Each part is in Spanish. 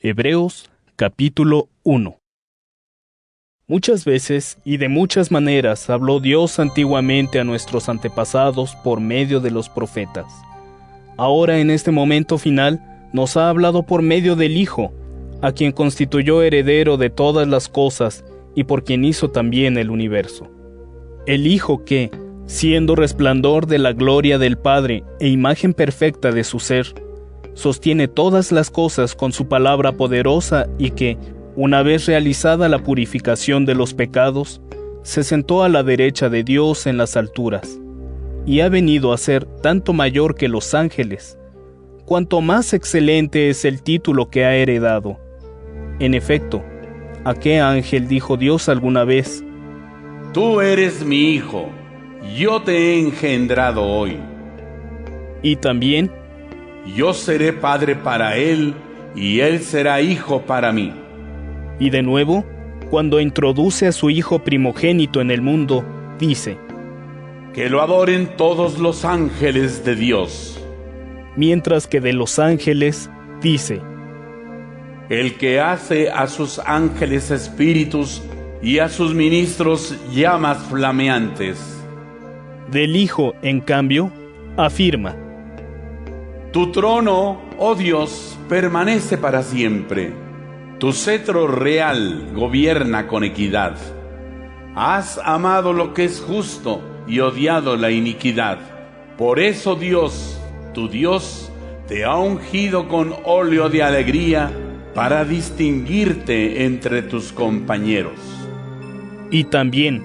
Hebreos capítulo 1. Muchas veces y de muchas maneras habló Dios antiguamente a nuestros antepasados por medio de los profetas. Ahora en este momento final nos ha hablado por medio del Hijo, a quien constituyó heredero de todas las cosas y por quien hizo también el universo. El Hijo que, siendo resplandor de la gloria del Padre e imagen perfecta de su ser, sostiene todas las cosas con su palabra poderosa y que, una vez realizada la purificación de los pecados, se sentó a la derecha de Dios en las alturas, y ha venido a ser tanto mayor que los ángeles, cuanto más excelente es el título que ha heredado. En efecto, ¿a qué ángel dijo Dios alguna vez: Tú eres mi hijo, yo te he engendrado hoy? Y también: Yo seré padre para él, y él será hijo para mí. Y de nuevo, cuando introduce a su hijo primogénito en el mundo, dice: Que lo adoren todos los ángeles de Dios. Mientras que de los ángeles, dice: El que hace a sus ángeles espíritus y a sus ministros llamas flameantes. Del Hijo, en cambio, afirma: Tu trono, oh Dios, permanece para siempre. Tu cetro real gobierna con equidad. Has amado lo que es justo y odiado la iniquidad. Por eso Dios, tu Dios, te ha ungido con óleo de alegría para distinguirte entre tus compañeros. Y también: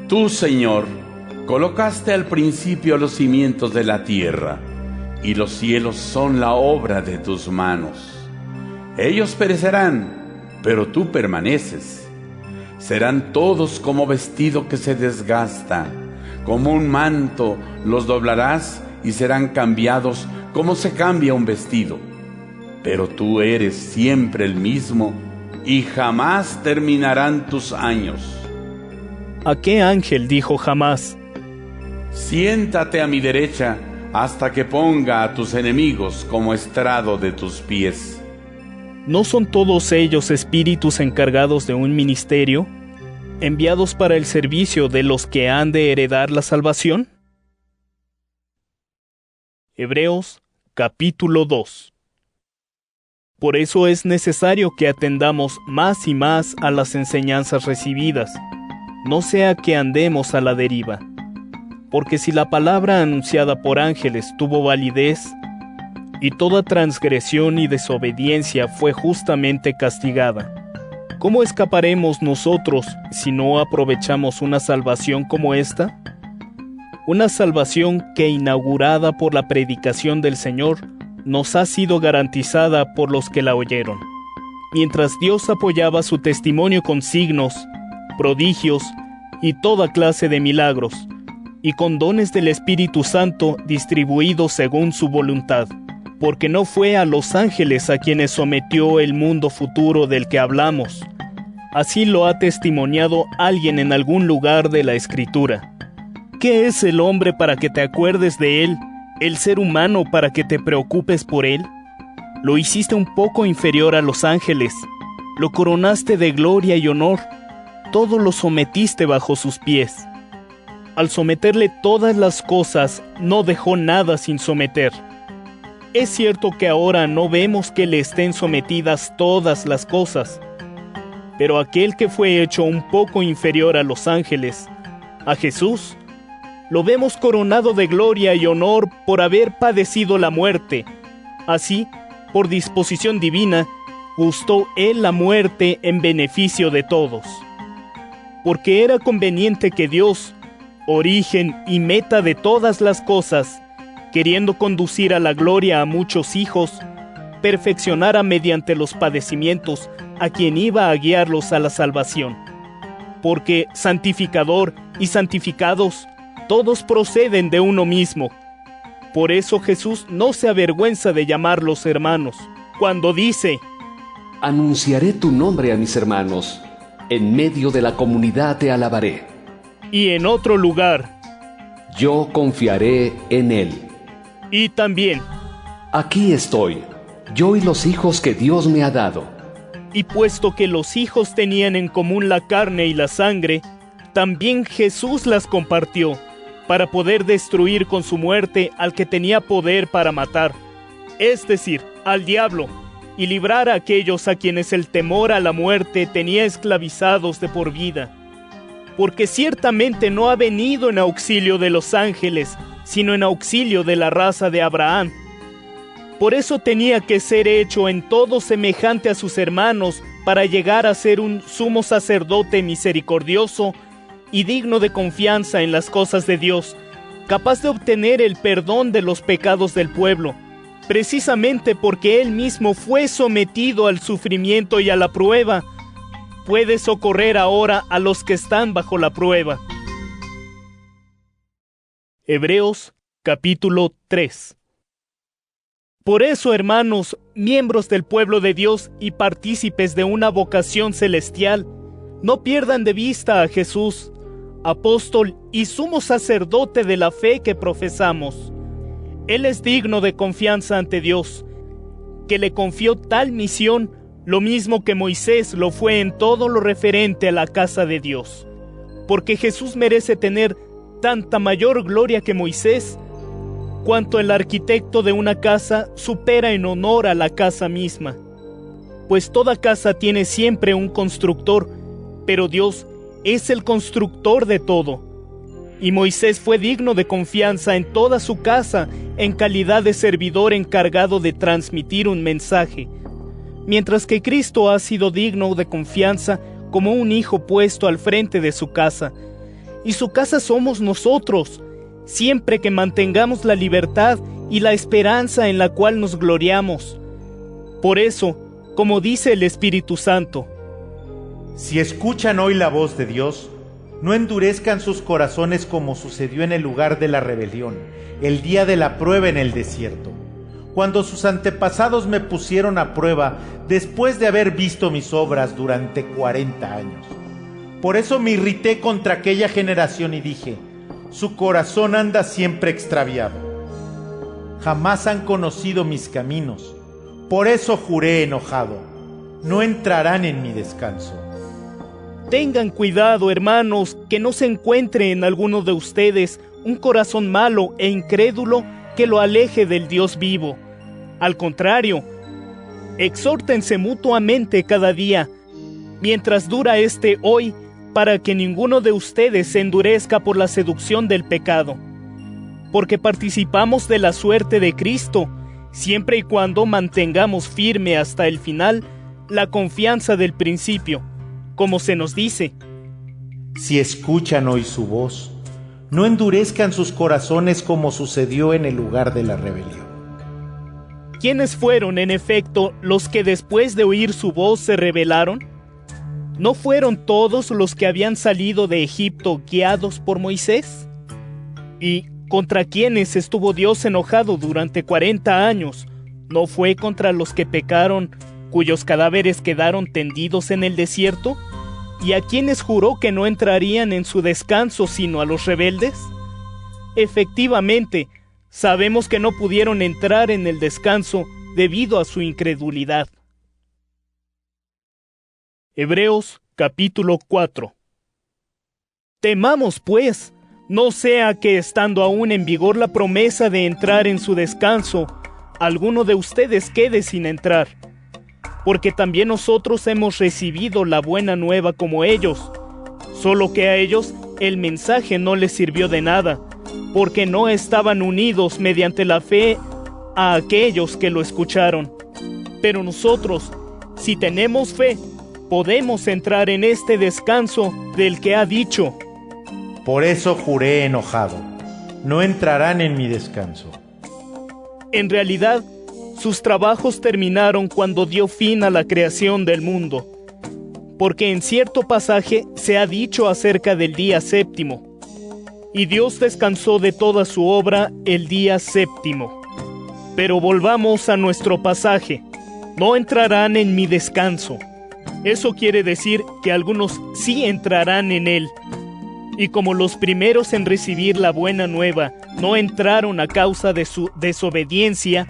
Tú, Señor, colocaste al principio los cimientos de la tierra, y los cielos son la obra de tus manos. Ellos perecerán, pero tú permaneces. Serán todos como vestido que se desgasta, como un manto los doblarás y serán cambiados como se cambia un vestido. Pero tú eres siempre el mismo y jamás terminarán tus años. ¿A qué ángel dijo jamás: Siéntate a mi derecha hasta que ponga a tus enemigos como estrado de tus pies? ¿No son todos ellos espíritus encargados de un ministerio, enviados para el servicio de los que han de heredar la salvación? Hebreos capítulo 2. Por eso es necesario que atendamos más y más a las enseñanzas recibidas, no sea que andemos a la deriva. Porque si la palabra anunciada por ángeles tuvo validez, y toda transgresión y desobediencia fue justamente castigada, ¿cómo escaparemos nosotros si no aprovechamos una salvación como esta? Una salvación que, inaugurada por la predicación del Señor, nos ha sido garantizada por los que la oyeron. Mientras Dios apoyaba su testimonio con signos, prodigios y toda clase de milagros, y con dones del Espíritu Santo distribuidos según su voluntad, porque no fue a los ángeles a quienes sometió el mundo futuro del que hablamos. Así lo ha testimoniado alguien en algún lugar de la Escritura. ¿Qué es el hombre para que te acuerdes de él? ¿El ser humano para que te preocupes por él? Lo hiciste un poco inferior a los ángeles, lo coronaste de gloria y honor, todo lo sometiste bajo sus pies. Al someterle todas las cosas, no dejó nada sin someter. Es cierto que ahora no vemos que le estén sometidas todas las cosas, pero aquel que fue hecho un poco inferior a los ángeles, a Jesús, lo vemos coronado de gloria y honor por haber padecido la muerte. Así, por disposición divina, gustó él la muerte en beneficio de todos. Porque era conveniente que Dios, origen y meta de todas las cosas, queriendo conducir a la gloria a muchos hijos, perfeccionara mediante los padecimientos a quien iba a guiarlos a la salvación. Porque santificador y santificados, todos proceden de uno mismo. Por eso Jesús no se avergüenza de llamarlos hermanos, cuando dice: Anunciaré tu nombre a mis hermanos, en medio de la comunidad te alabaré. Y en otro lugar: Yo confiaré en él. Y también: Aquí estoy, yo y los hijos que Dios me ha dado. Y puesto que los hijos tenían en común la carne y la sangre, también Jesús las compartió, para poder destruir con su muerte al que tenía poder para matar, es decir, al diablo, y librar a aquellos a quienes el temor a la muerte tenía esclavizados de por vida. Porque ciertamente no ha venido en auxilio de los ángeles, sino en auxilio de la raza de Abraham. Por eso tenía que ser hecho en todo semejante a sus hermanos, para llegar a ser un sumo sacerdote misericordioso y digno de confianza en las cosas de Dios, capaz de obtener el perdón de los pecados del pueblo, precisamente porque él mismo fue sometido al sufrimiento y a la prueba. Puede socorrer ahora a los que están bajo la prueba. Hebreos capítulo 3. Por eso, hermanos, miembros del pueblo de Dios y partícipes de una vocación celestial, no pierdan de vista a Jesús, apóstol y sumo sacerdote de la fe que profesamos. Él es digno de confianza ante Dios, que le confió tal misión, lo mismo que Moisés lo fue en todo lo referente a la casa de Dios. Porque Jesús merece tener tanta mayor gloria que Moisés, cuanto el arquitecto de una casa supera en honor a la casa misma. Pues toda casa tiene siempre un constructor, pero Dios es el constructor de todo. Y Moisés fue digno de confianza en toda su casa, en calidad de servidor encargado de transmitir un mensaje, mientras que Cristo ha sido digno de confianza como un hijo puesto al frente de su casa. Y su casa somos nosotros, siempre que mantengamos la libertad y la esperanza en la cual nos gloriamos. Por eso, como dice el Espíritu Santo, si escuchan hoy la voz de Dios, no endurezcan sus corazones como sucedió en el lugar de la rebelión, el día de la prueba en el desierto, cuando sus antepasados me pusieron a prueba después de haber visto mis obras durante 40 años. Por eso me irrité contra aquella generación y dije, su corazón anda siempre extraviado. Jamás han conocido mis caminos, por eso juré enojado, no entrarán en mi descanso. Tengan cuidado, hermanos, que no se encuentre en alguno de ustedes un corazón malo e incrédulo que lo aleje del Dios vivo. Al contrario, exhórtense mutuamente cada día, mientras dura este hoy, para que ninguno de ustedes se endurezca por la seducción del pecado. Porque participamos de la suerte de Cristo, siempre y cuando mantengamos firme hasta el final la confianza del principio, como se nos dice: si escuchan hoy su voz, no endurezcan sus corazones como sucedió en el lugar de la rebelión. ¿Quiénes fueron, en efecto, los que después de oír su voz se rebelaron? ¿No fueron todos los que habían salido de Egipto guiados por Moisés? ¿Y contra quiénes estuvo Dios enojado durante 40 años? ¿No fue contra los que pecaron, cuyos cadáveres quedaron tendidos en el desierto? ¿Y a quienes juró que no entrarían en su descanso sino a los rebeldes? Efectivamente, sabemos que no pudieron entrar en el descanso debido a su incredulidad. Hebreos capítulo 4. Temamos pues, no sea que estando aún en vigor la promesa de entrar en su descanso, alguno de ustedes quede sin entrar. Porque también nosotros hemos recibido la buena nueva como ellos, solo que a ellos el mensaje no les sirvió de nada, porque no estaban unidos mediante la fe a aquellos que lo escucharon. Pero nosotros, si tenemos fe, podemos entrar en este descanso del que ha dicho: por eso juré enojado, no entrarán en mi descanso. En realidad, sus trabajos terminaron cuando dio fin a la creación del mundo, porque en cierto pasaje se ha dicho acerca del día séptimo: y Dios descansó de toda su obra el día séptimo. Pero volvamos a nuestro pasaje: no entrarán en mi descanso. Eso quiere decir que algunos sí entrarán en él. Y como los primeros en recibir la buena nueva no entraron a causa de su desobediencia,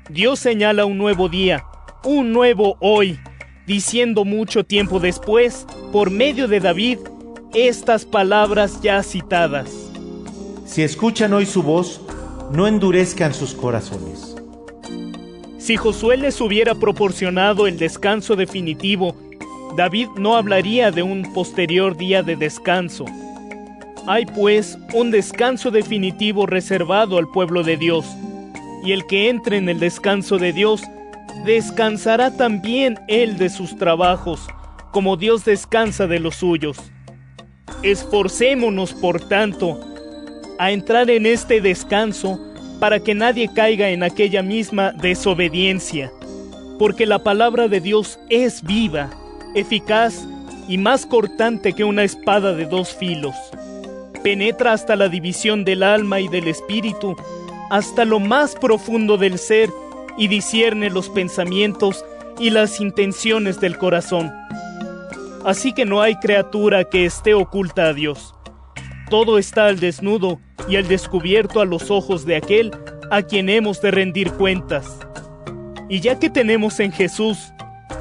Dios señala un nuevo día, un nuevo hoy, diciendo mucho tiempo después, por medio de David, estas palabras ya citadas. Si escuchan hoy su voz, no endurezcan sus corazones. Si Josué les hubiera proporcionado el descanso definitivo, David no hablaría de un posterior día de descanso. Hay pues un descanso definitivo reservado al pueblo de Dios, y el que entre en el descanso de Dios, descansará también él de sus trabajos, como Dios descansa de los suyos. Esforcémonos, por tanto, a entrar en este descanso, para que nadie caiga en aquella misma desobediencia, porque la palabra de Dios es viva, eficaz y más cortante que una espada de dos filos. Penetra hasta la división del alma y del espíritu, hasta lo más profundo del ser, y discierne los pensamientos y las intenciones del corazón. Así que no hay criatura que esté oculta a Dios. Todo está al desnudo y al descubierto a los ojos de aquel a quien hemos de rendir cuentas. Y ya que tenemos en Jesús,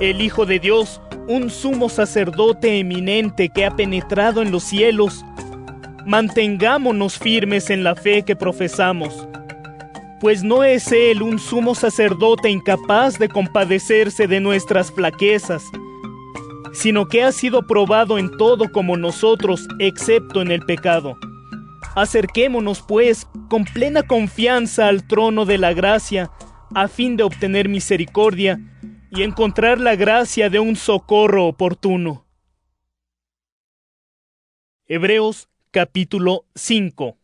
el Hijo de Dios, un sumo sacerdote eminente que ha penetrado en los cielos, mantengámonos firmes en la fe que profesamos, pues no es Él un sumo sacerdote incapaz de compadecerse de nuestras flaquezas, sino que ha sido probado en todo como nosotros, excepto en el pecado. Acerquémonos, pues, con plena confianza al trono de la gracia, a fin de obtener misericordia y encontrar la gracia de un socorro oportuno. Hebreos capítulo 5.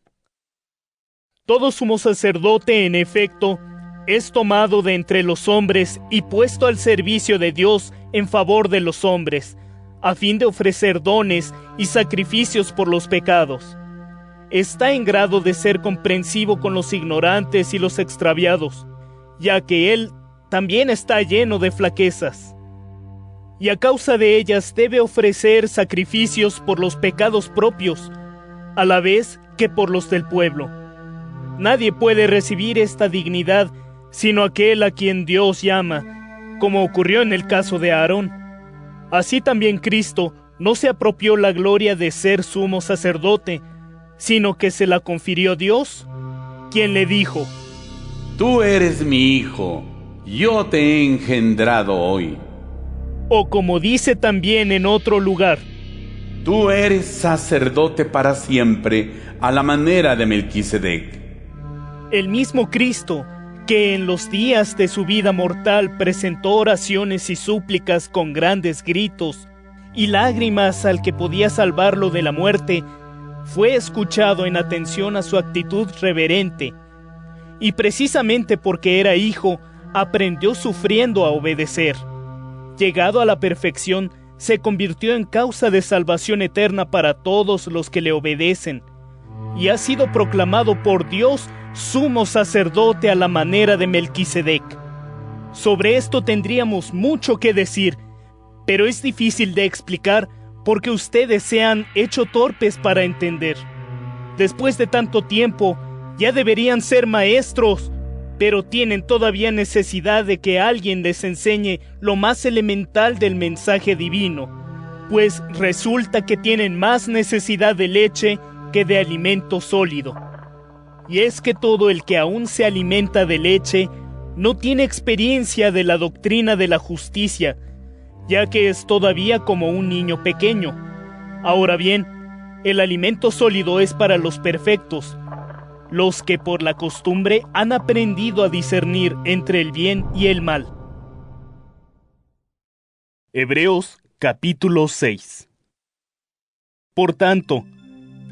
Todo sumo sacerdote, en efecto, es tomado de entre los hombres y puesto al servicio de Dios en favor de los hombres, a fin de ofrecer dones y sacrificios por los pecados. Está en grado de ser comprensivo con los ignorantes y los extraviados, ya que él también está lleno de flaquezas. Y a causa de ellas debe ofrecer sacrificios por los pecados propios, a la vez que por los del pueblo. Nadie puede recibir esta dignidad sino aquel a quien Dios llama, como ocurrió en el caso de Aarón. Así también Cristo no se apropió la gloria de ser sumo sacerdote, sino que se la confirió Dios, quien le dijo: Tú eres mi hijo, yo te he engendrado hoy. O como dice también en otro lugar: Tú eres sacerdote para siempre, a la manera de Melquisedec. El mismo Cristo, que en los días de su vida mortal presentó oraciones y súplicas con grandes gritos y lágrimas al que podía salvarlo de la muerte, fue escuchado en atención a su actitud reverente, y precisamente porque era hijo, aprendió sufriendo a obedecer. Llegado a la perfección, se convirtió en causa de salvación eterna para todos los que le obedecen, y ha sido proclamado por Dios sumo sacerdote a la manera de Melquisedec. Sobre esto tendríamos mucho que decir, pero es difícil de explicar porque ustedes se han hecho torpes para entender. Después de tanto tiempo, ya deberían ser maestros, pero tienen todavía necesidad de que alguien les enseñe lo más elemental del mensaje divino, pues resulta que tienen más necesidad de leche que de alimento sólido. Y es que todo el que aún se alimenta de leche no tiene experiencia de la doctrina de la justicia, ya que es todavía como un niño pequeño. Ahora bien, el alimento sólido es para los perfectos, los que por la costumbre han aprendido a discernir entre el bien y el mal. Hebreos capítulo 6. Por tanto,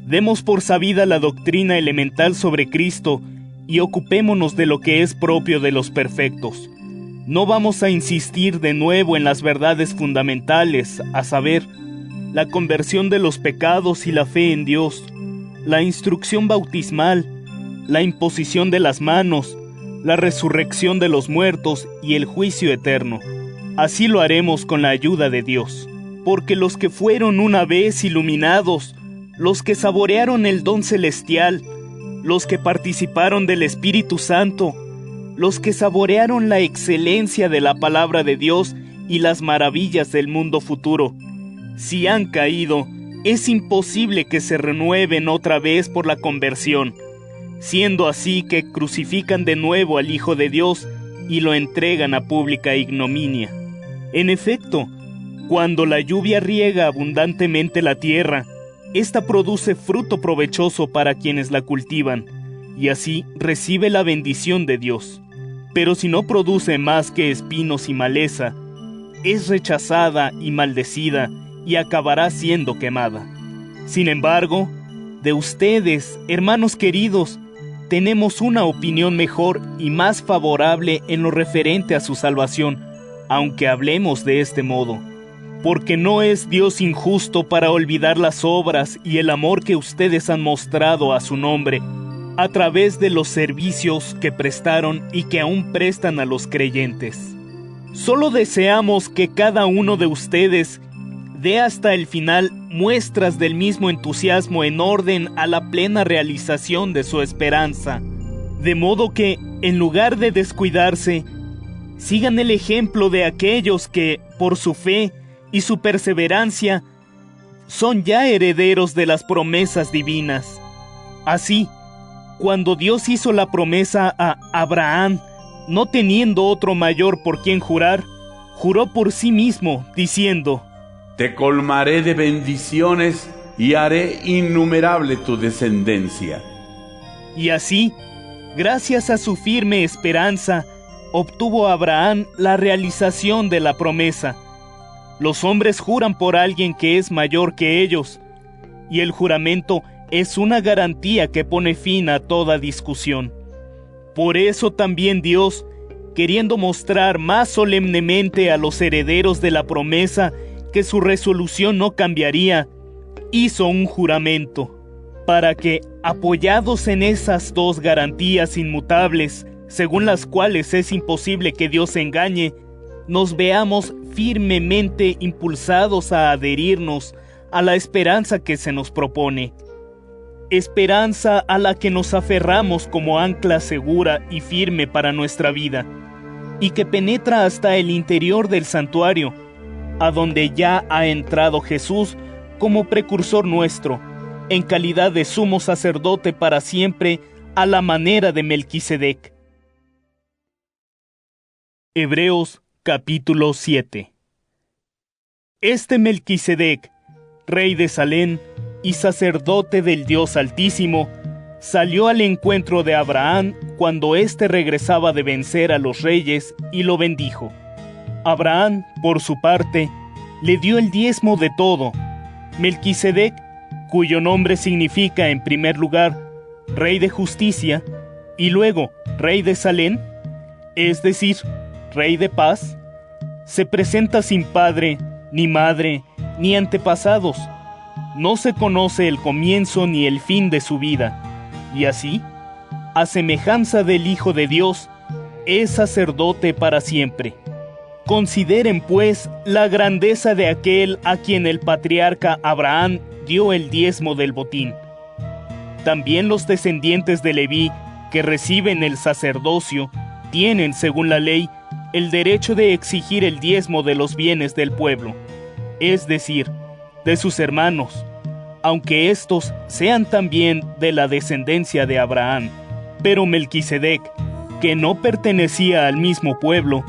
demos por sabida la doctrina elemental sobre Cristo y ocupémonos de lo que es propio de los perfectos. No vamos a insistir de nuevo en las verdades fundamentales, a saber, la conversión de los pecados y la fe en Dios, la instrucción bautismal, la imposición de las manos, la resurrección de los muertos y el juicio eterno. Así lo haremos con la ayuda de Dios, porque los que fueron una vez iluminados, los que saborearon el don celestial, los que participaron del Espíritu Santo, los que saborearon la excelencia de la palabra de Dios y las maravillas del mundo futuro. Si han caído, es imposible que se renueven otra vez por la conversión, siendo así que crucifican de nuevo al Hijo de Dios y lo entregan a pública ignominia. En efecto, cuando la lluvia riega abundantemente la tierra, ésta produce fruto provechoso para quienes la cultivan, y así recibe la bendición de Dios. Pero si no produce más que espinos y maleza, es rechazada y maldecida y acabará siendo quemada. Sin embargo, de ustedes, hermanos queridos, tenemos una opinión mejor y más favorable en lo referente a su salvación, aunque hablemos de este modo, porque no es Dios injusto para olvidar las obras y el amor que ustedes han mostrado a su nombre, a través de los servicios que prestaron y que aún prestan a los creyentes. Solo deseamos que cada uno de ustedes dé hasta el final muestras del mismo entusiasmo en orden a la plena realización de su esperanza, de modo que, en lugar de descuidarse, sigan el ejemplo de aquellos que, por su fe y su perseverancia, son ya herederos de las promesas divinas. Así, cuando Dios hizo la promesa a Abraham, no teniendo otro mayor por quien jurar, juró por sí mismo, diciendo: Te colmaré de bendiciones y haré innumerable tu descendencia. Y así, gracias a su firme esperanza, obtuvo Abraham la realización de la promesa. Los hombres juran por alguien que es mayor que ellos, y el juramento es una garantía que pone fin a toda discusión. Por eso también Dios, queriendo mostrar más solemnemente a los herederos de la promesa que su resolución no cambiaría, hizo un juramento, para que, apoyados en esas dos garantías inmutables, según las cuales es imposible que Dios engañe, nos veamos firmemente impulsados a adherirnos a la esperanza que se nos propone. Esperanza a la que nos aferramos como ancla segura y firme para nuestra vida, y que penetra hasta el interior del santuario, a donde ya ha entrado Jesús como precursor nuestro, en calidad de sumo sacerdote para siempre, a la manera de Melquisedec. Hebreos capítulo 7. Este Melquisedec, rey de Salem y sacerdote del Dios Altísimo, salió al encuentro de Abraham cuando éste regresaba de vencer a los reyes y lo bendijo. Abraham, por su parte, le dio el diezmo de todo. Melquisedec, cuyo nombre significa en primer lugar Rey de Justicia y luego Rey de Salem, es decir, Rey de Paz, se presenta sin padre, ni madre, ni antepasados. No se conoce el comienzo ni el fin de su vida, y así, a semejanza del Hijo de Dios, es sacerdote para siempre. Consideren, pues, la grandeza de aquel a quien el patriarca Abraham dio el diezmo del botín. También los descendientes de Leví, que reciben el sacerdocio, tienen, según la ley, el derecho de exigir el diezmo de los bienes del pueblo, es decir, de sus hermanos, aunque éstos sean también de la descendencia de Abraham. Pero Melquisedec, que no pertenecía al mismo pueblo,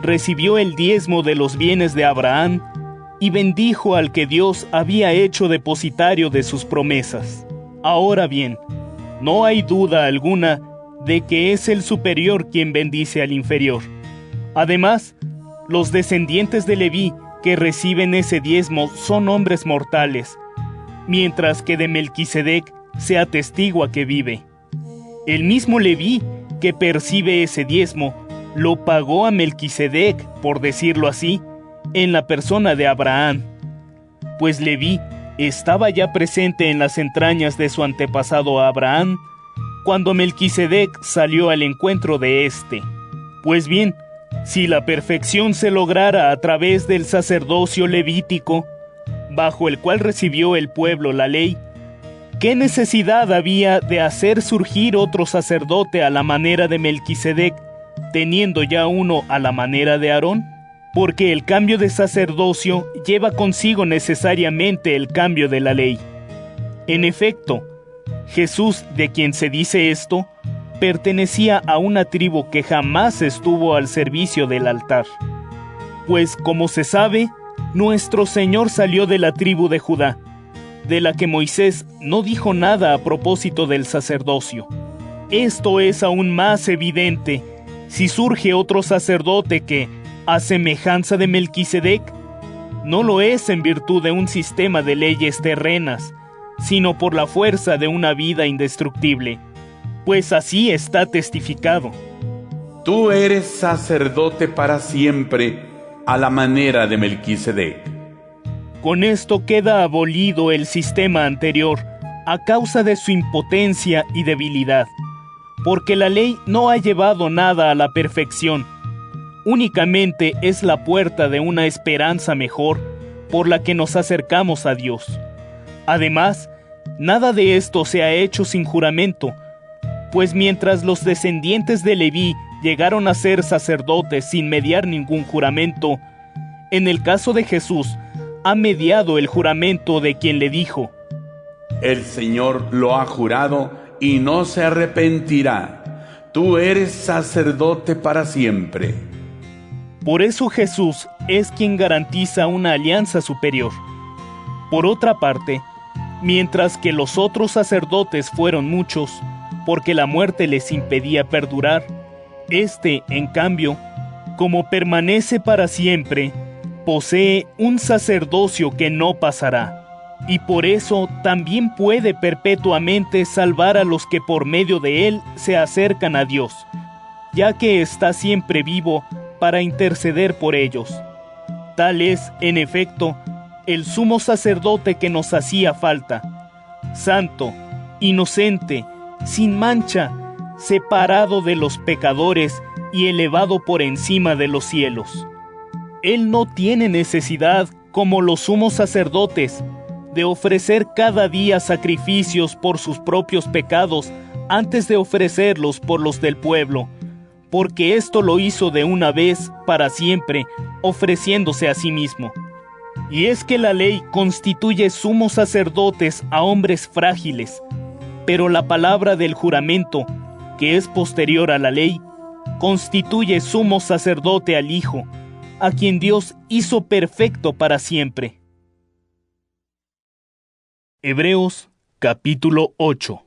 recibió el diezmo de los bienes de Abraham y bendijo al que Dios había hecho depositario de sus promesas. Ahora bien, no hay duda alguna de que es el superior quien bendice al inferior. Además, los descendientes de Leví que reciben ese diezmo son hombres mortales, mientras que de Melquisedec se atestigua que vive. El mismo Leví que percibe ese diezmo lo pagó a Melquisedec, por decirlo así, en la persona de Abraham, pues Leví estaba ya presente en las entrañas de su antepasado Abraham, cuando Melquisedec salió al encuentro de éste. Pues bien, si la perfección se lograra a través del sacerdocio levítico, bajo el cual recibió el pueblo la ley, ¿qué necesidad había de hacer surgir otro sacerdote a la manera de Melquisedec, teniendo ya uno a la manera de Aarón? Porque el cambio de sacerdocio lleva consigo necesariamente el cambio de la ley. En efecto, Jesús, de quien se dice esto, pertenecía a una tribu que jamás estuvo al servicio del altar. Pues, como se sabe, nuestro Señor salió de la tribu de Judá, de la que Moisés no dijo nada a propósito del sacerdocio. Esto es aún más evidente si surge otro sacerdote que, a semejanza de Melquisedec, no lo es en virtud de un sistema de leyes terrenas, sino por la fuerza de una vida indestructible, pues así está testificado. Tú eres sacerdote para siempre, a la manera de Melquisedec. Con esto queda abolido el sistema anterior, a causa de su impotencia y debilidad, porque la ley no ha llevado nada a la perfección. Únicamente es la puerta de una esperanza mejor, por la que nos acercamos a Dios. Además, nada de esto se ha hecho sin juramento, pues mientras los descendientes de Leví llegaron a ser sacerdotes sin mediar ningún juramento, en el caso de Jesús, ha mediado el juramento de quien le dijo: El Señor lo ha jurado y no se arrepentirá. Tú eres sacerdote para siempre. Por eso Jesús es quien garantiza una alianza superior. Por otra parte, mientras que los otros sacerdotes fueron muchos, porque la muerte les impedía perdurar, este, en cambio, como permanece para siempre, posee un sacerdocio que no pasará, y por eso también puede perpetuamente salvar a los que por medio de él se acercan a Dios, ya que está siempre vivo para interceder por ellos. Tal es, en efecto, el sumo sacerdote que nos hacía falta, santo, inocente, sin mancha, separado de los pecadores y elevado por encima de los cielos. Él no tiene necesidad, como los sumos sacerdotes, de ofrecer cada día sacrificios por sus propios pecados antes de ofrecerlos por los del pueblo, porque esto lo hizo de una vez para siempre, ofreciéndose a sí mismo. Y es que la ley constituye sumos sacerdotes a hombres frágiles, pero la palabra del juramento, que es posterior a la ley, constituye sumo sacerdote al Hijo, a quien Dios hizo perfecto para siempre. Hebreos capítulo 8.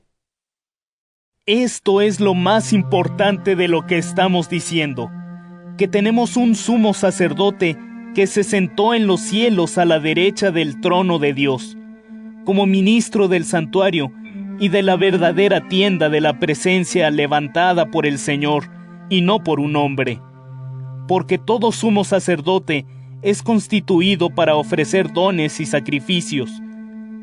Esto es lo más importante de lo que estamos diciendo, que tenemos un sumo sacerdote que se sentó en los cielos a la derecha del trono de Dios, como ministro del santuario y de la verdadera tienda de la presencia levantada por el Señor y no por un hombre. Porque todo sumo sacerdote es constituido para ofrecer dones y sacrificios.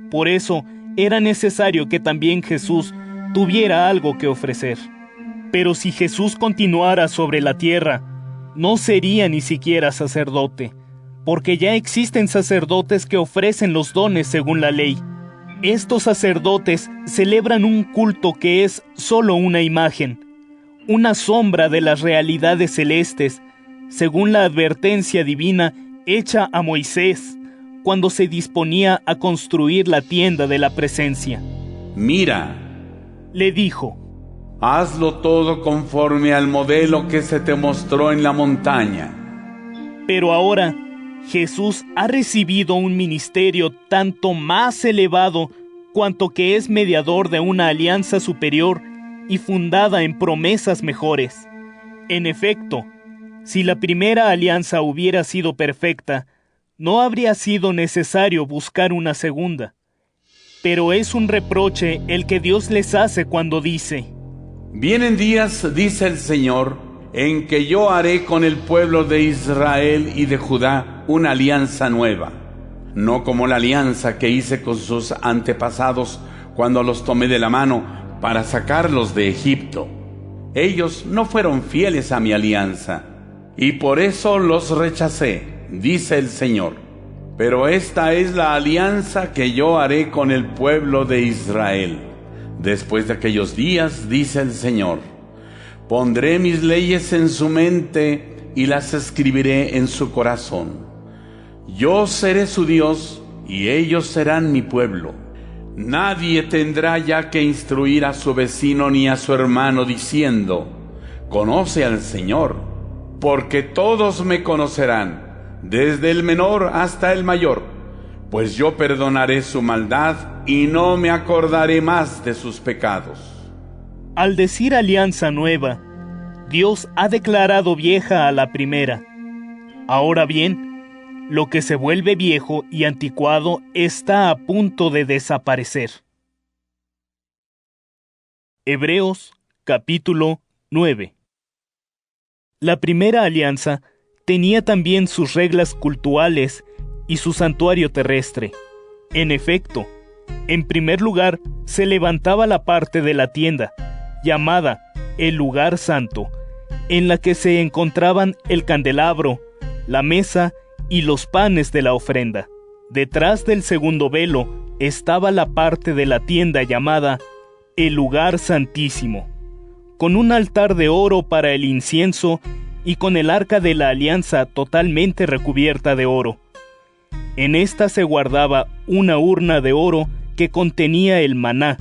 Por eso era necesario que también Jesús tuviera algo que ofrecer. Pero si Jesús continuara sobre la tierra, no sería ni siquiera sacerdote, porque ya existen sacerdotes que ofrecen los dones según la ley. Estos sacerdotes celebran un culto que es solo una imagen, una sombra de las realidades celestes, según la advertencia divina hecha a Moisés cuando se disponía a construir la tienda de la presencia. Mira, le dijo, hazlo todo conforme al modelo que se te mostró en la montaña. Pero ahora Jesús ha recibido un ministerio tanto más elevado cuanto que es mediador de una alianza superior y fundada en promesas mejores. En efecto, si la primera alianza hubiera sido perfecta, no habría sido necesario buscar una segunda. Pero es un reproche el que Dios les hace cuando dice: Vienen días, dice el Señor, en que yo haré con el pueblo de Israel y de Judá una alianza nueva, no como la alianza que hice con sus antepasados cuando los tomé de la mano para sacarlos de Egipto. Ellos no fueron fieles a mi alianza, y por eso los rechacé, dice el Señor. Pero esta es la alianza que yo haré con el pueblo de Israel. Después de aquellos días, dice el Señor, Pondré mis leyes en su mente y las escribiré en su corazón. Yo seré su Dios y ellos serán mi pueblo. Nadie tendrá ya que instruir a su vecino ni a su hermano diciendo: conoce al Señor, porque todos me conocerán, desde el menor hasta el mayor, pues yo perdonaré su maldad y no me acordaré más de sus pecados. Al decir alianza nueva, Dios ha declarado vieja a la primera. Ahora bien, lo que se vuelve viejo y anticuado está a punto de desaparecer. Hebreos capítulo 9. La primera alianza tenía también sus reglas cultuales y su santuario terrestre. En efecto, en primer lugar se levantaba la parte de la tienda, llamada el lugar santo, en la que se encontraban el candelabro, la mesa y los panes de la ofrenda. Detrás del segundo velo estaba la parte de la tienda llamada el lugar santísimo, con un altar de oro para el incienso y con el arca de la alianza totalmente recubierta de oro. En esta se guardaba una urna de oro que contenía el maná,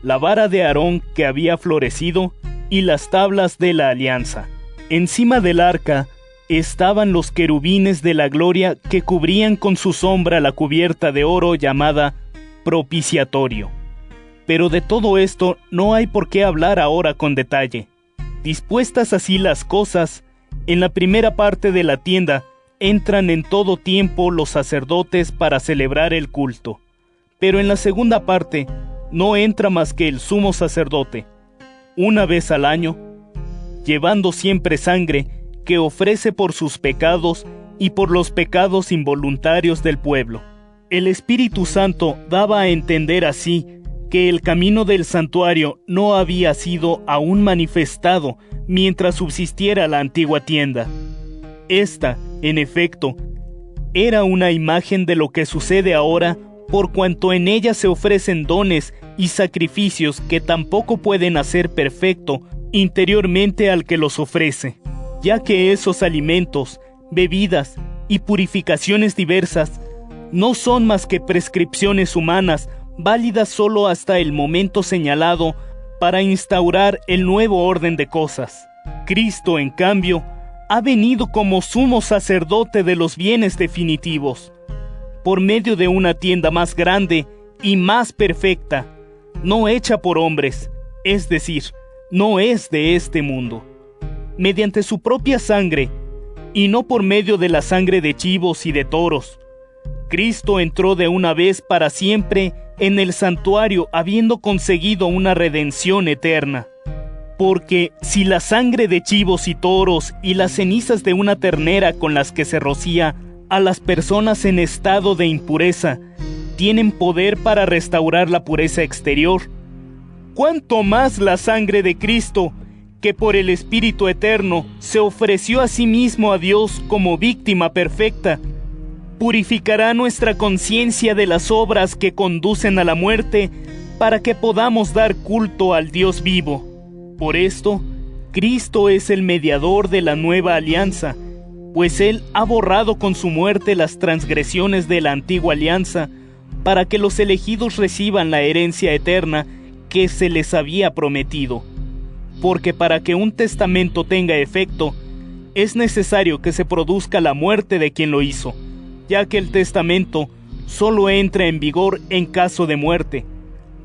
la vara de Aarón que había florecido y las tablas de la alianza. Encima del arca estaban los querubines de la gloria que cubrían con su sombra la cubierta de oro llamada propiciatorio. Pero de todo esto no hay por qué hablar ahora con detalle. Dispuestas así las cosas, en la primera parte de la tienda entran en todo tiempo los sacerdotes para celebrar el culto. Pero en la segunda parte no entra más que el sumo sacerdote, una vez al año, llevando siempre sangre que ofrece por sus pecados y por los pecados involuntarios del pueblo. El Espíritu Santo daba a entender así que el camino del santuario no había sido aún manifestado mientras subsistiera la antigua tienda. Esta, en efecto, era una imagen de lo que sucede ahora, por cuanto en ella se ofrecen dones y sacrificios que tampoco pueden hacer perfecto interiormente al que los ofrece, ya que esos alimentos, bebidas y purificaciones diversas no son más que prescripciones humanas válidas solo hasta el momento señalado para instaurar el nuevo orden de cosas. Cristo, en cambio, ha venido como sumo sacerdote de los bienes definitivos, por medio de una tienda más grande y más perfecta, no hecha por hombres, es decir, no es de este mundo. Mediante su propia sangre, y no por medio de la sangre de chivos y de toros, Cristo entró de una vez para siempre en el santuario, habiendo conseguido una redención eterna. Porque si la sangre de chivos y toros y las cenizas de una ternera con las que se rocía a las personas en estado de impureza tienen poder para restaurar la pureza exterior, ¿cuánto más la sangre de Cristo, que por el Espíritu Eterno se ofreció a sí mismo a Dios como víctima perfecta, purificará nuestra conciencia de las obras que conducen a la muerte, para que podamos dar culto al Dios vivo? Por esto, Cristo es el mediador de la nueva alianza, pues Él ha borrado con su muerte las transgresiones de la antigua alianza, para que los elegidos reciban la herencia eterna que se les había prometido. Porque para que un testamento tenga efecto, es necesario que se produzca la muerte de quien lo hizo, ya que el testamento solo entra en vigor en caso de muerte,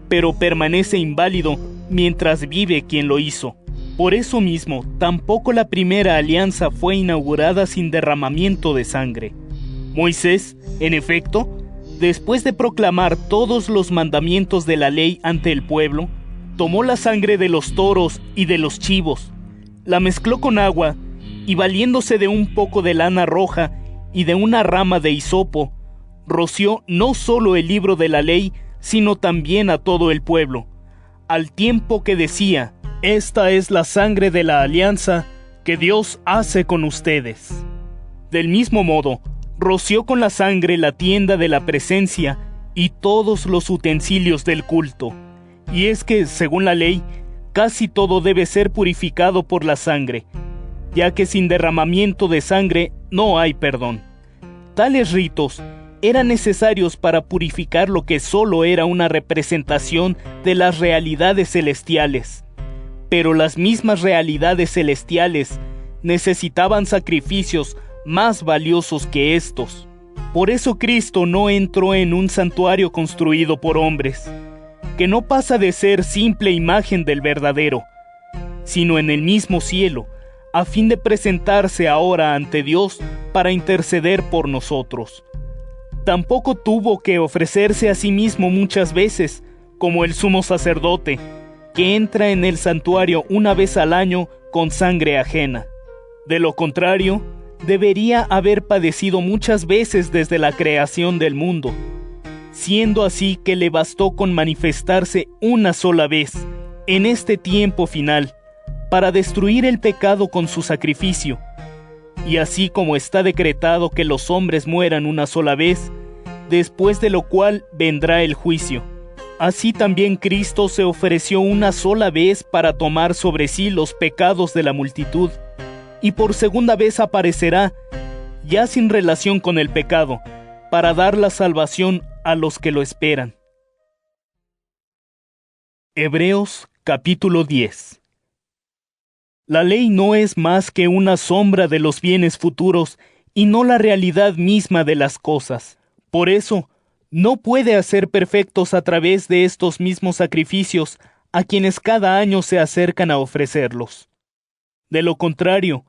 pero permanece inválido mientras vive quien lo hizo. Por eso mismo, tampoco la primera alianza fue inaugurada sin derramamiento de sangre. Moisés, en efecto, después de proclamar todos los mandamientos de la ley ante el pueblo, tomó la sangre de los toros y de los chivos, la mezcló con agua, y valiéndose de un poco de lana roja y de una rama de hisopo, roció no solo el libro de la ley, sino también a todo el pueblo, al tiempo que decía: esta es la sangre de la alianza que Dios hace con ustedes. Del mismo modo, roció con la sangre la tienda de la presencia y todos los utensilios del culto. Y es que, según la ley, casi todo debe ser purificado por la sangre, ya que sin derramamiento de sangre no hay perdón. Tales ritos eran necesarios para purificar lo que solo era una representación de las realidades celestiales. Pero las mismas realidades celestiales necesitaban sacrificios más valiosos que estos. Por eso Cristo no entró en un santuario construido por hombres, que no pasa de ser simple imagen del verdadero, sino en el mismo cielo, a fin de presentarse ahora ante Dios para interceder por nosotros. Tampoco tuvo que ofrecerse a sí mismo muchas veces, como el sumo sacerdote, que entra en el santuario una vez al año con sangre ajena. De lo contrario, debería haber padecido muchas veces desde la creación del mundo, siendo así que le bastó con manifestarse una sola vez, en este tiempo final, para destruir el pecado con su sacrificio. Y así como está decretado que los hombres mueran una sola vez, después de lo cual vendrá el juicio, así también Cristo se ofreció una sola vez para tomar sobre sí los pecados de la multitud, y por segunda vez aparecerá, ya sin relación con el pecado, para dar la salvación a los que lo esperan. Hebreos capítulo 10. La ley no es más que una sombra de los bienes futuros y no la realidad misma de las cosas. Por eso, no puede hacer perfectos a través de estos mismos sacrificios a quienes cada año se acercan a ofrecerlos. De lo contrario,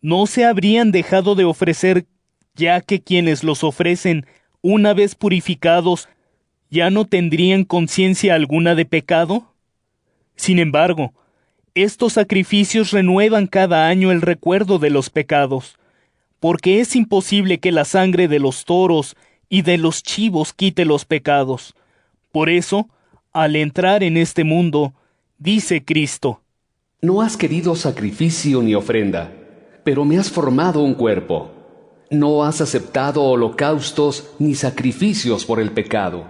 no se habrían dejado de ofrecer, ya que quienes los ofrecen, una vez purificados, ¿ya no tendrían conciencia alguna de pecado? Sin embargo, estos sacrificios renuevan cada año el recuerdo de los pecados, porque es imposible que la sangre de los toros y de los chivos quite los pecados. Por eso, al entrar en este mundo, dice Cristo: No has querido sacrificio ni ofrenda, pero me has formado un cuerpo. No has aceptado holocaustos ni sacrificios por el pecado.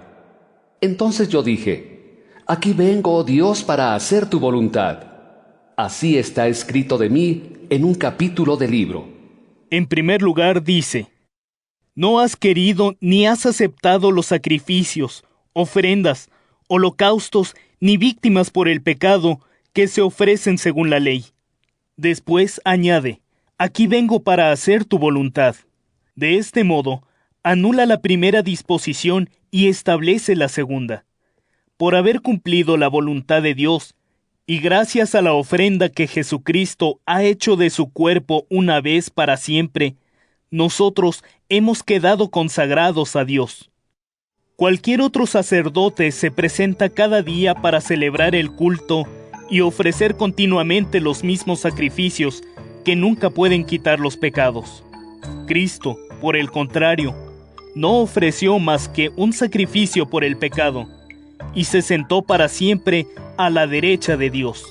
Entonces yo dije: Aquí vengo, oh Dios, para hacer tu voluntad. Así está escrito de mí en un capítulo del libro. En primer lugar dice: No has querido ni has aceptado los sacrificios, ofrendas, holocaustos ni víctimas por el pecado que se ofrecen según la ley. Después añade: Aquí vengo para hacer tu voluntad. De este modo, anula la primera disposición y establece la segunda. Por haber cumplido la voluntad de Dios, y gracias a la ofrenda que Jesucristo ha hecho de su cuerpo una vez para siempre, nosotros hemos quedado consagrados a Dios. Cualquier otro sacerdote se presenta cada día para celebrar el culto y ofrecer continuamente los mismos sacrificios que nunca pueden quitar los pecados. Cristo, por el contrario, no ofreció más que un sacrificio por el pecado, y se sentó para siempre a la derecha de Dios.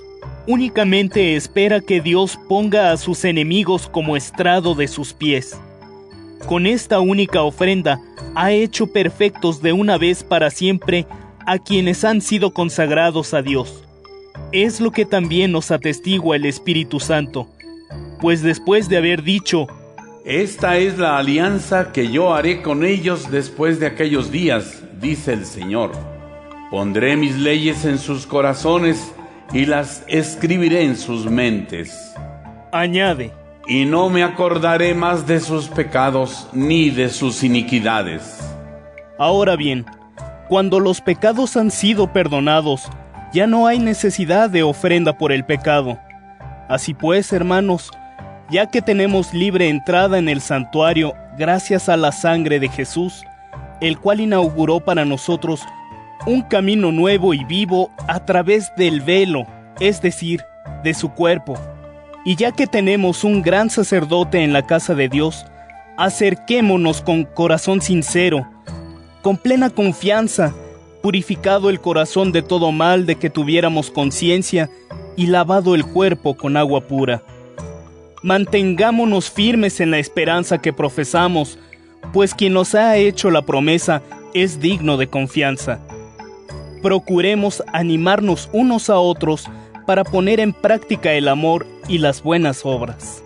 Únicamente espera que Dios ponga a sus enemigos como estrado de sus pies. Con esta única ofrenda ha hecho perfectos de una vez para siempre a quienes han sido consagrados a Dios. Es lo que también nos atestigua el Espíritu Santo, pues después de haber dicho: Esta es la alianza que yo haré con ellos después de aquellos días, dice el Señor. Pondré mis leyes en sus corazones y las escribiré en sus mentes. Añade: Y no me acordaré más de sus pecados ni de sus iniquidades. Ahora bien, cuando los pecados han sido perdonados, ya no hay necesidad de ofrenda por el pecado. Así pues, hermanos, ya que tenemos libre entrada en el santuario gracias a la sangre de Jesús, el cual inauguró para nosotros un camino nuevo y vivo a través del velo, es decir, de su cuerpo. Y ya que tenemos un gran sacerdote en la casa de Dios, acerquémonos con corazón sincero, con plena confianza, purificado el corazón de todo mal de que tuviéramos conciencia y lavado el cuerpo con agua pura. Mantengámonos firmes en la esperanza que profesamos, pues quien nos ha hecho la promesa es digno de confianza. Procuremos animarnos unos a otros para poner en práctica el amor y las buenas obras.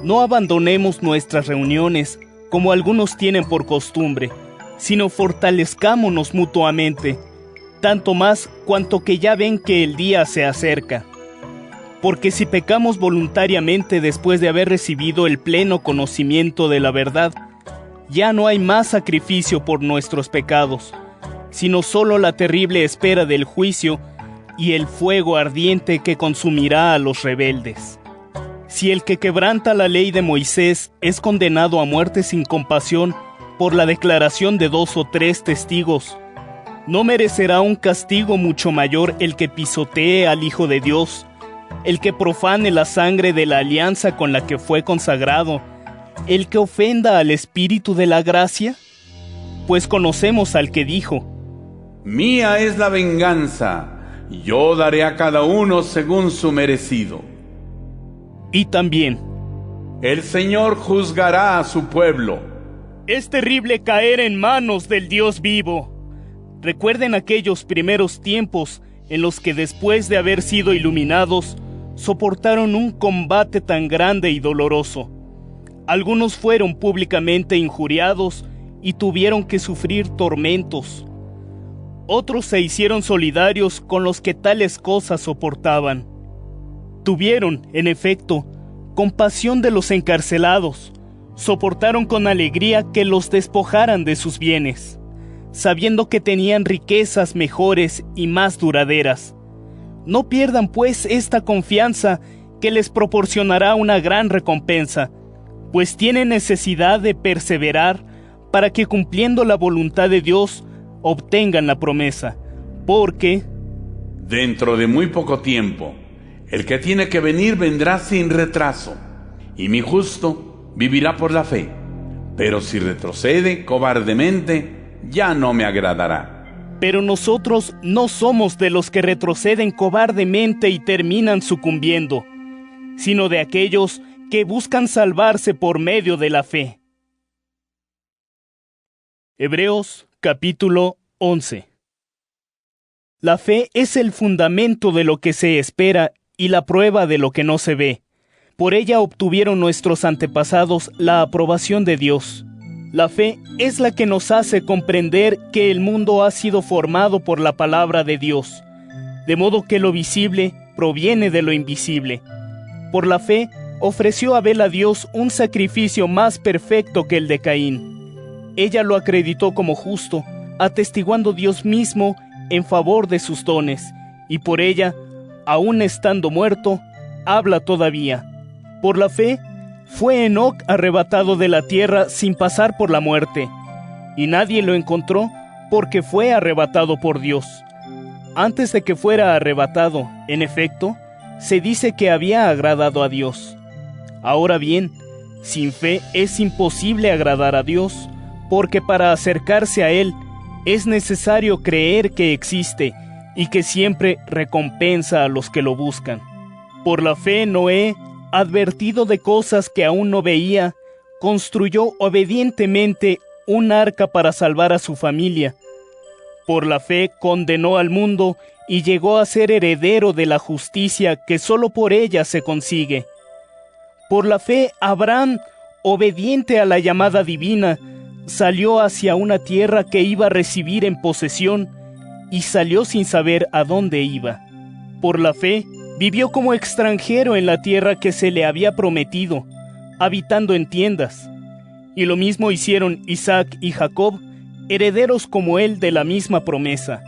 No abandonemos nuestras reuniones como algunos tienen por costumbre, sino fortalezcámonos mutuamente, tanto más cuanto que ya ven que el día se acerca. Porque si pecamos voluntariamente después de haber recibido el pleno conocimiento de la verdad, ya no hay más sacrificio por nuestros pecados, sino solo la terrible espera del juicio y el fuego ardiente que consumirá a los rebeldes. Si el que quebranta la ley de Moisés es condenado a muerte sin compasión por la declaración de 2 o 3 testigos, ¿no merecerá un castigo mucho mayor el que pisotee al Hijo de Dios, el que profane la sangre de la alianza con la que fue consagrado, el que ofenda al Espíritu de la gracia? Pues conocemos al que dijo: Mía es la venganza, yo daré a cada uno según su merecido. Y también: El Señor juzgará a su pueblo. Es terrible caer en manos del Dios vivo. Recuerden aquellos primeros tiempos en los que, después de haber sido iluminados, soportaron un combate tan grande y doloroso. Algunos fueron públicamente injuriados y tuvieron que sufrir tormentos. Otros se hicieron solidarios con los que tales cosas soportaban. Tuvieron, en efecto, compasión de los encarcelados, soportaron con alegría que los despojaran de sus bienes, sabiendo que tenían riquezas mejores y más duraderas. No pierdan pues esta confianza que les proporcionará una gran recompensa, pues tienen necesidad de perseverar para que, cumpliendo la voluntad de Dios, obtengan la promesa, porque dentro de muy poco tiempo el que tiene que venir vendrá sin retraso, y mi justo vivirá por la fe, pero si retrocede cobardemente, ya no me agradará. Pero nosotros no somos de los que retroceden cobardemente y terminan sucumbiendo, sino de aquellos que buscan salvarse por medio de la fe. Hebreos capítulo 11. La fe es el fundamento de lo que se espera y la prueba de lo que no se ve. Por ella obtuvieron nuestros antepasados la aprobación de Dios. La fe es la que nos hace comprender que el mundo ha sido formado por la palabra de Dios, de modo que lo visible proviene de lo invisible. Por la fe ofreció Abel a Dios un sacrificio más perfecto que el de Caín. Ella lo acreditó como justo, atestiguando Dios mismo en favor de sus dones, y por ella, aun estando muerto, habla todavía. Por la fe, fue Enoc arrebatado de la tierra sin pasar por la muerte, y nadie lo encontró porque fue arrebatado por Dios. Antes de que fuera arrebatado, en efecto, se dice que había agradado a Dios. Ahora bien, sin fe es imposible agradar a Dios, porque para acercarse a Él es necesario creer que existe y que siempre recompensa a los que lo buscan. Por la fe Noé, advertido de cosas que aún no veía, construyó obedientemente un arca para salvar a su familia. Por la fe condenó al mundo y llegó a ser heredero de la justicia que solo por ella se consigue. Por la fe Abraham, obediente a la llamada divina, salió hacia una tierra que iba a recibir en posesión y salió sin saber a dónde iba. Por la fe vivió como extranjero en la tierra que se le había prometido, habitando en tiendas. Y lo mismo hicieron Isaac y Jacob, herederos como él de la misma promesa.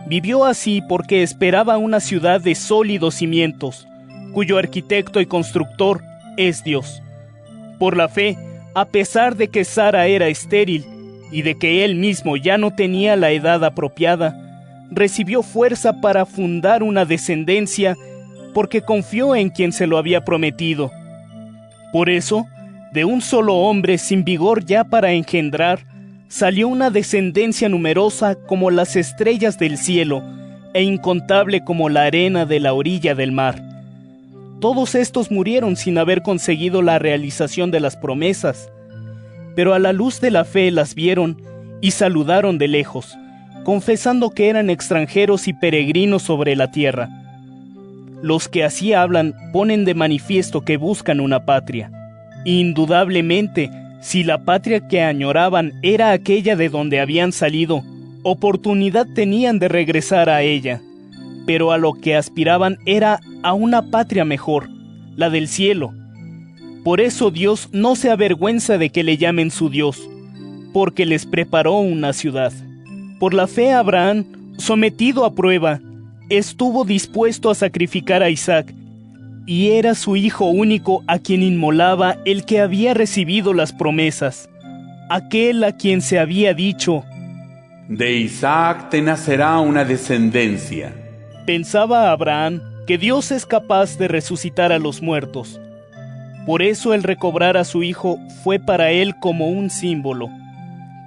Vivió así porque esperaba una ciudad de sólidos cimientos, cuyo arquitecto y constructor es Dios. Por la fe, a pesar de que Sara era estéril y de que él mismo ya no tenía la edad apropiada, recibió fuerza para fundar una descendencia porque confió en quien se lo había prometido. Por eso, de un solo hombre sin vigor ya para engendrar, salió una descendencia numerosa como las estrellas del cielo e incontable como la arena de la orilla del mar. Todos estos murieron sin haber conseguido la realización de las promesas, pero a la luz de la fe las vieron y saludaron de lejos, confesando que eran extranjeros y peregrinos sobre la tierra. los que así hablan ponen de manifiesto que buscan una patria. Indudablemente, si la patria que añoraban era aquella de donde habían salido, oportunidad tenían de regresar a ella. Pero a lo que aspiraban era a una patria mejor, la del cielo. Por eso Dios no se avergüenza de que le llamen su Dios, porque les preparó una ciudad. Por la fe Abraham, sometido a prueba, estuvo dispuesto a sacrificar a Isaac, y era su hijo único a quien inmolaba el que había recibido las promesas, aquel a quien se había dicho: de Isaac te nacerá una descendencia. Pensaba Abraham que Dios es capaz de resucitar a los muertos. Por eso el recobrar a su hijo fue para él como un símbolo.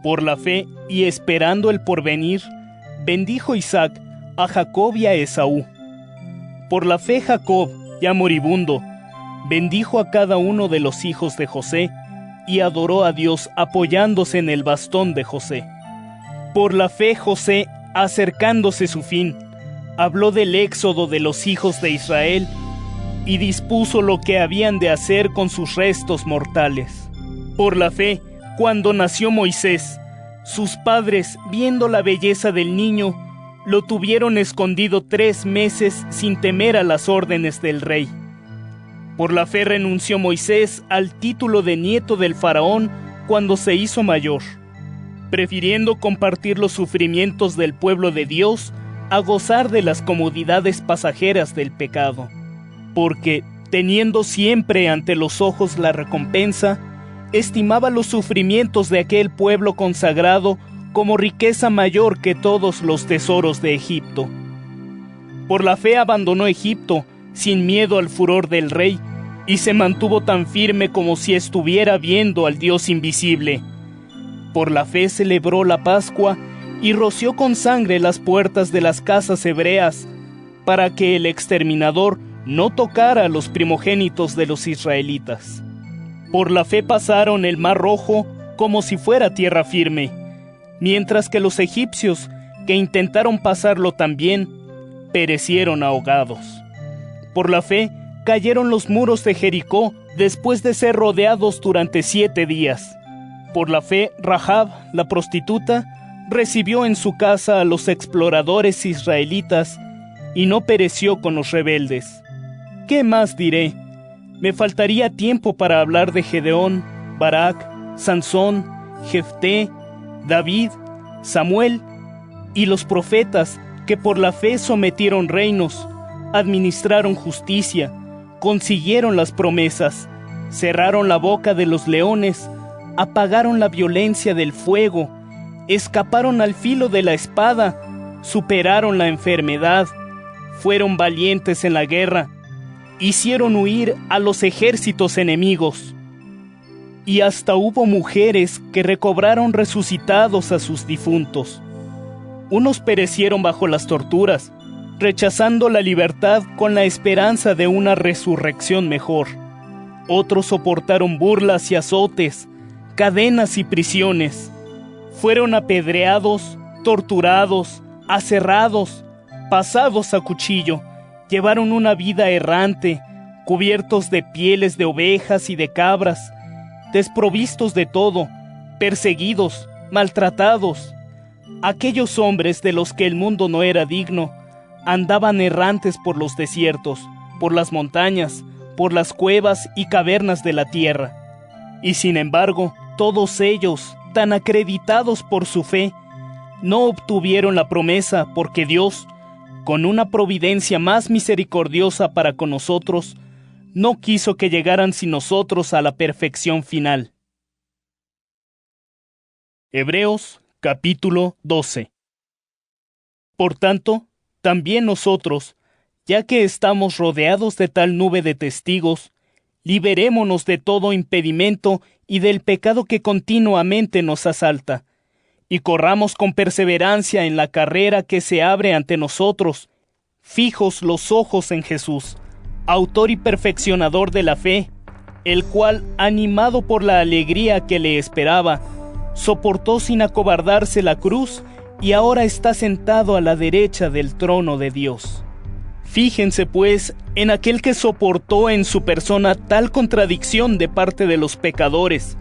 Por la fe y esperando el porvenir, bendijo Isaac a Jacob y a Esaú. Por la fe Jacob, ya moribundo, bendijo a cada uno de los hijos de José y adoró a Dios apoyándose en el bastón de José. Por la fe José, acercándose su fin, habló del éxodo de los hijos de Israel y dispuso lo que habían de hacer con sus restos mortales. Por la fe, cuando nació Moisés, sus padres, viendo la belleza del niño, lo tuvieron escondido 3 meses sin temer a las órdenes del rey. Por la fe renunció Moisés al título de nieto del faraón cuando se hizo mayor, prefiriendo compartir los sufrimientos del pueblo de Dios a gozar de las comodidades pasajeras del pecado. Porque, teniendo siempre ante los ojos la recompensa, estimaba los sufrimientos de aquel pueblo consagrado como riqueza mayor que todos los tesoros de Egipto. Por la fe abandonó Egipto, sin miedo al furor del rey, y se mantuvo tan firme como si estuviera viendo al Dios invisible. Por la fe celebró la Pascua y roció con sangre las puertas de las casas hebreas, para que el exterminador no tocara a los primogénitos de los israelitas. Por la fe pasaron el Mar Rojo como si fuera tierra firme, mientras que los egipcios, que intentaron pasarlo también, perecieron ahogados. Por la fe cayeron los muros de Jericó después de ser rodeados durante 7 días. Por la fe Rahab, la prostituta, recibió en su casa a los exploradores israelitas y no pereció con los rebeldes. ¿Qué más diré? Me faltaría tiempo para hablar de Gedeón, Barak, Sansón, Jefté, David, Samuel y los profetas que por la fe sometieron reinos, administraron justicia, consiguieron las promesas, cerraron la boca de los leones, apagaron la violencia del fuego, escaparon al filo de la espada, superaron la enfermedad, fueron valientes en la guerra, hicieron huir a los ejércitos enemigos. Y hasta hubo mujeres que recobraron resucitados a sus difuntos. Unos perecieron bajo las torturas, rechazando la libertad con la esperanza de una resurrección mejor. Otros soportaron burlas y azotes, cadenas y prisiones. Fueron apedreados, torturados, aserrados, pasados a cuchillo. Llevaron una vida errante, cubiertos de pieles de ovejas y de cabras, desprovistos de todo, perseguidos, maltratados. Aquellos hombres de los que el mundo no era digno, andaban errantes por los desiertos, por las montañas, por las cuevas y cavernas de la tierra. Y sin embargo, todos ellos, tan acreditados por su fe, no obtuvieron la promesa porque Dios, con una providencia más misericordiosa para con nosotros, no quiso que llegaran sin nosotros a la perfección final. Hebreos capítulo 12. Por tanto, también nosotros, ya que estamos rodeados de tal nube de testigos, liberémonos de todo impedimento y del pecado que continuamente nos asalta, y corramos con perseverancia en la carrera que se abre ante nosotros, fijos los ojos en Jesús, autor y perfeccionador de la fe, el cual, animado por la alegría que le esperaba, soportó sin acobardarse la cruz y ahora está sentado a la derecha del trono de Dios. Fíjense, pues, en aquel que soportó en su persona tal contradicción de parte de los pecadores,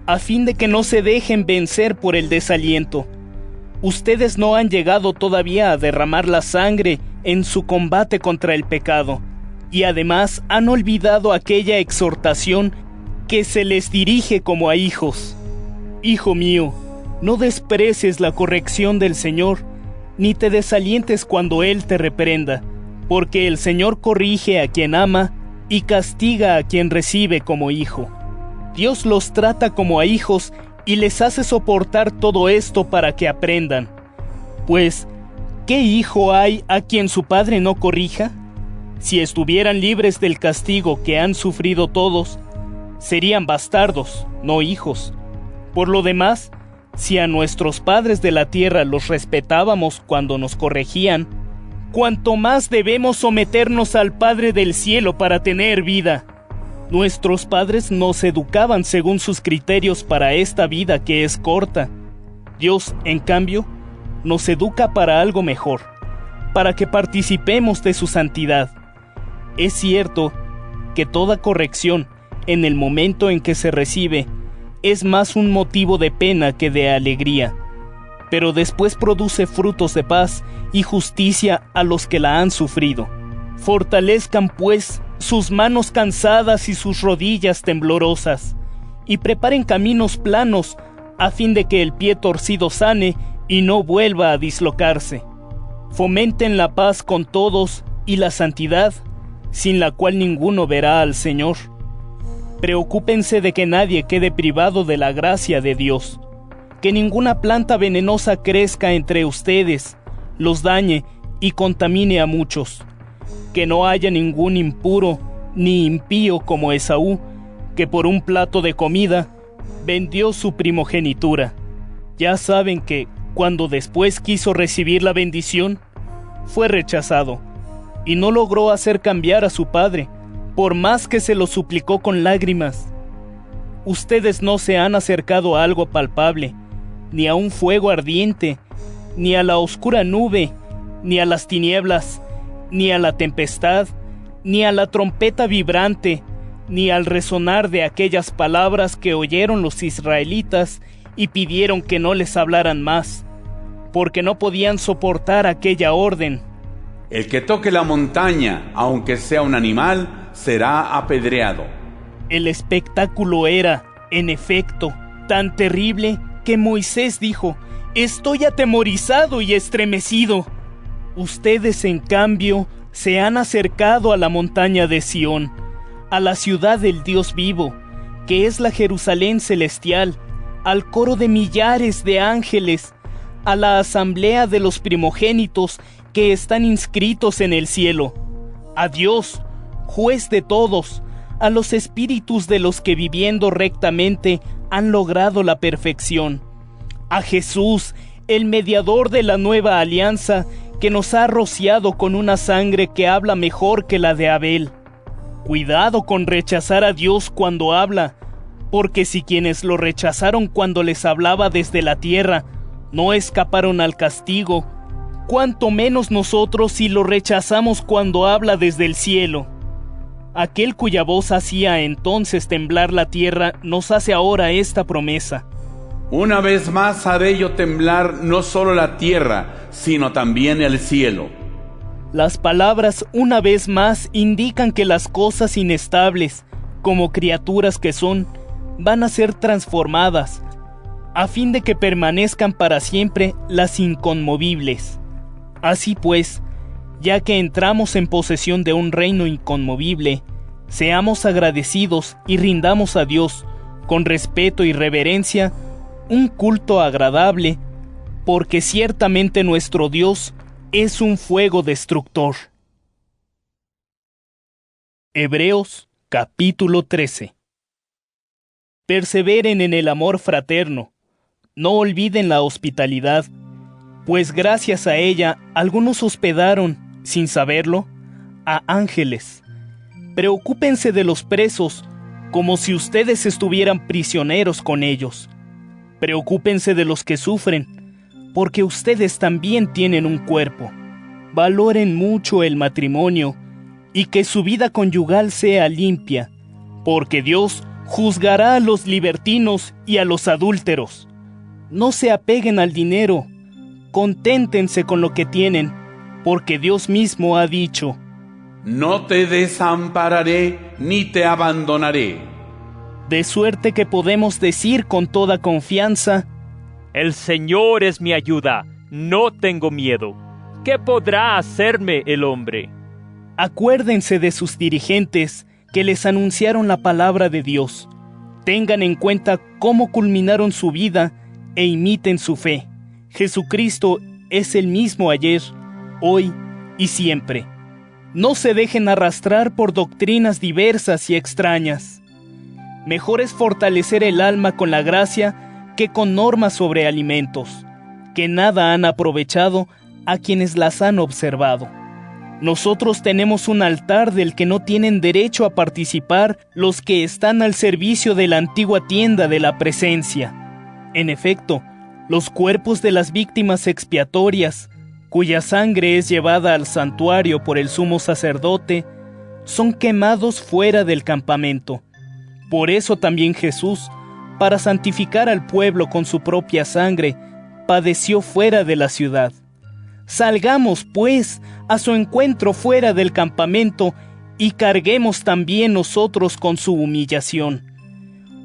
a fin de que no se dejen vencer por el desaliento. Ustedes no han llegado todavía a derramar la sangre en su combate contra el pecado, y además han olvidado aquella exhortación que se les dirige como a hijos. Hijo mío, no desprecies la corrección del Señor, ni te desalientes cuando Él te reprenda, porque el Señor corrige a quien ama y castiga a quien recibe como hijo. Dios los trata como a hijos y les hace soportar todo esto para que aprendan. Pues, ¿qué hijo hay a quien su padre no corrija? Si estuvieran libres del castigo que han sufrido todos, serían bastardos, no hijos. Por lo demás, si a nuestros padres de la tierra los respetábamos cuando nos corregían, cuanto más debemos someternos al Padre del cielo para tener vida. Nuestros padres nos educaban según sus criterios para esta vida que es corta. Dios, en cambio, nos educa para algo mejor, para que participemos de su santidad. Es cierto que toda corrección, en el momento en que se recibe, es más un motivo de pena que de alegría, pero después produce frutos de paz y justicia a los que la han sufrido. Fortalezcan, pues, sus manos cansadas y sus rodillas temblorosas, y preparen caminos planos, a fin de que el pie torcido sane y no vuelva a dislocarse. Fomenten la paz con todos y la santidad, sin la cual ninguno verá al Señor. Preocúpense de que nadie quede privado de la gracia de Dios, que ninguna planta venenosa crezca entre ustedes, los dañe y contamine a muchos, que no haya ningún impuro ni impío como Esaú, que por un plato de comida vendió su primogenitura. Ya saben que, cuando después quiso recibir la bendición, fue rechazado, y no logró hacer cambiar a su padre, por más que se lo suplicó con lágrimas. Ustedes no se han acercado a algo palpable, ni a un fuego ardiente, ni a la oscura nube, ni a las tinieblas, ni a la tempestad, ni a la trompeta vibrante, ni al resonar de aquellas palabras que oyeron los israelitas y pidieron que no les hablaran más, porque no podían soportar aquella orden. El que toque la montaña, aunque sea un animal, será apedreado. El espectáculo era, en efecto, tan terrible que Moisés dijo: «Estoy atemorizado y estremecido». Ustedes, en cambio, se han acercado a la montaña de Sión, a la ciudad del Dios vivo, que es la Jerusalén celestial, al coro de millares de ángeles, a la asamblea de los primogénitos que están inscritos en el cielo, a Dios, juez de todos, a los espíritus de los que viviendo rectamente han logrado la perfección, a Jesús, el mediador de la nueva alianza, que nos ha rociado con una sangre que habla mejor que la de Abel. Cuidado con rechazar a Dios cuando habla, porque si quienes lo rechazaron cuando les hablaba desde la tierra no escaparon al castigo, cuánto menos nosotros si lo rechazamos cuando habla desde el cielo. Aquel cuya voz hacía entonces temblar la tierra nos hace ahora esta promesa: Una vez más haré yo temblar no solo la tierra, sino también el cielo. Las palabras una vez más indican que las cosas inestables, como criaturas que son, van a ser transformadas, a fin de que permanezcan para siempre las inconmovibles. Así pues, ya que entramos en posesión de un reino inconmovible, seamos agradecidos y rindamos a Dios, con respeto y reverencia, un culto agradable, porque ciertamente nuestro Dios es un fuego destructor. Hebreos capítulo 13. Perseveren en el amor fraterno, no olviden la hospitalidad, pues gracias a ella algunos hospedaron, sin saberlo, a ángeles. Preocúpense de los presos, como si ustedes estuvieran prisioneros con ellos. Preocúpense de los que sufren, porque ustedes también tienen un cuerpo. valoren mucho el matrimonio y que su vida conyugal sea limpia, porque Dios juzgará a los libertinos y a los adúlteros. No se apeguen al dinero, conténtense con lo que tienen, porque Dios mismo ha dicho: no te desampararé ni te abandonaré. De suerte que podemos decir con toda confianza: el Señor es mi ayuda, no tengo miedo. ¿Qué podrá hacerme el hombre? Acuérdense de sus dirigentes que les anunciaron la palabra de Dios. Tengan en cuenta cómo culminaron su vida e imiten su fe. Jesucristo es el mismo ayer, hoy y siempre. No se dejen arrastrar por doctrinas diversas y extrañas. Mejor es fortalecer el alma con la gracia que con normas sobre alimentos, que nada han aprovechado a quienes las han observado. Nosotros tenemos un altar del que no tienen derecho a participar los que están al servicio de la antigua tienda de la presencia. En efecto, los cuerpos de las víctimas expiatorias, cuya sangre es llevada al santuario por el sumo sacerdote, son quemados fuera del campamento. Por eso también Jesús, para santificar al pueblo con su propia sangre, padeció fuera de la ciudad. Salgamos, pues, a su encuentro fuera del campamento y carguemos también nosotros con su humillación.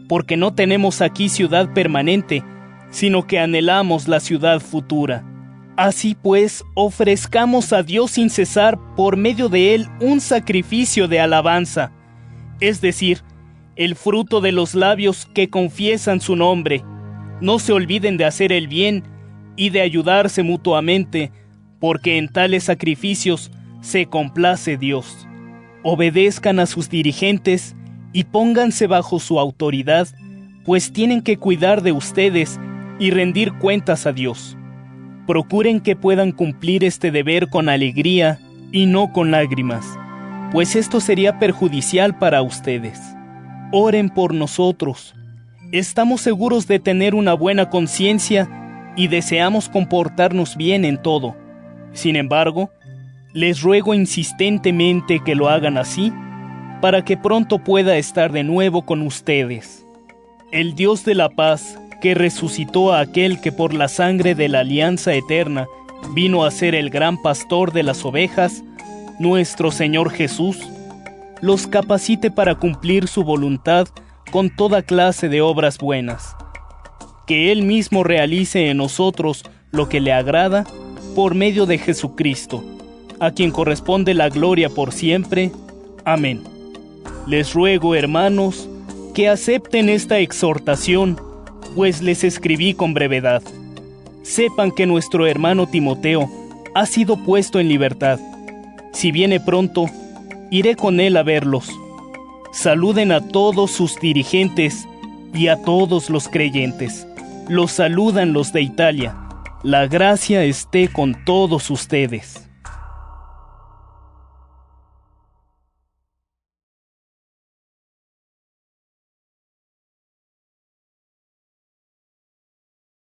Porque no tenemos aquí ciudad permanente, sino que anhelamos la ciudad futura. Así pues, ofrezcamos a Dios sin cesar por medio de Él un sacrificio de alabanza, es decir, el fruto de los labios que confiesan su nombre. No se olviden de hacer el bien y de ayudarse mutuamente, porque en tales sacrificios se complace Dios. Obedezcan a sus dirigentes y pónganse bajo su autoridad, pues tienen que cuidar de ustedes y rendir cuentas a Dios. Procuren que puedan cumplir este deber con alegría y no con lágrimas, pues esto sería perjudicial para ustedes. Oren por nosotros. Estamos seguros de tener una buena conciencia y deseamos comportarnos bien en todo. Sin embargo, les ruego insistentemente que lo hagan así, para que pronto pueda estar de nuevo con ustedes. El Dios de la paz, que resucitó a aquel que por la sangre de la alianza eterna vino a ser el gran pastor de las ovejas, nuestro Señor Jesús, los capacite para cumplir su voluntad con toda clase de obras buenas. Que Él mismo realice en nosotros lo que le agrada por medio de Jesucristo, a quien corresponde la gloria por siempre. Amén. Les ruego, hermanos, que acepten esta exhortación, pues les escribí con brevedad. Sepan que nuestro hermano Timoteo ha sido puesto en libertad. Si viene pronto, iré con él a verlos. Saluden a todos sus dirigentes y a todos los creyentes. Los saludan los de Italia. La gracia esté con todos ustedes.